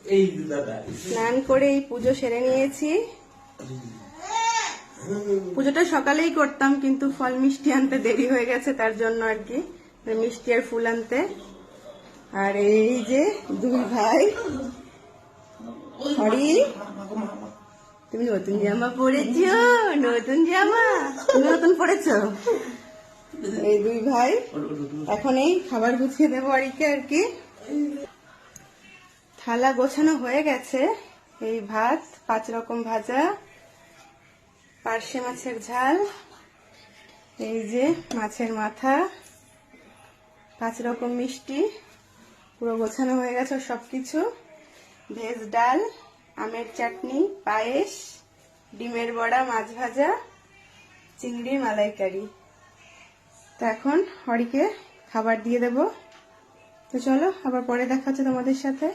স্নান করে এই পুজো সেরে নিয়েছি। পুজোটা সকালেই করতাম, কিন্তু ফল মিষ্টি আনতে দেরি হয়ে গেছে, তার জন্য আর কি, মিষ্টি আর ফুল আনতে। আর এই যে দুই ভাই, হরি তুমি নতুন জামা পরেছো, নতুন জামা তুমি নতুন পরেছো। এই দুই ভাই এখন এই খাবার গুছিয়ে দেবো হরিকে আর কি। থালা গোছানো হয়ে গেছে। এই ভাত, 5 রকম ভাজা, পার্শে মাছের ঝাল, এই যে মাছের মাথা, 5 রকম মিষ্টি, পুরো গোছানো হয়ে গেছে সবকিছু। ভেজ ডাল, আমের চাটনি, পায়েস, ডিমের বড়া, মাছ ভাজা, চিংড়ির মালাইকারি। তো এখন হরিকে খাবার দিয়ে দেব। তো চলো আবার পরে দেখা হচ্ছে তোমাদের সাথে।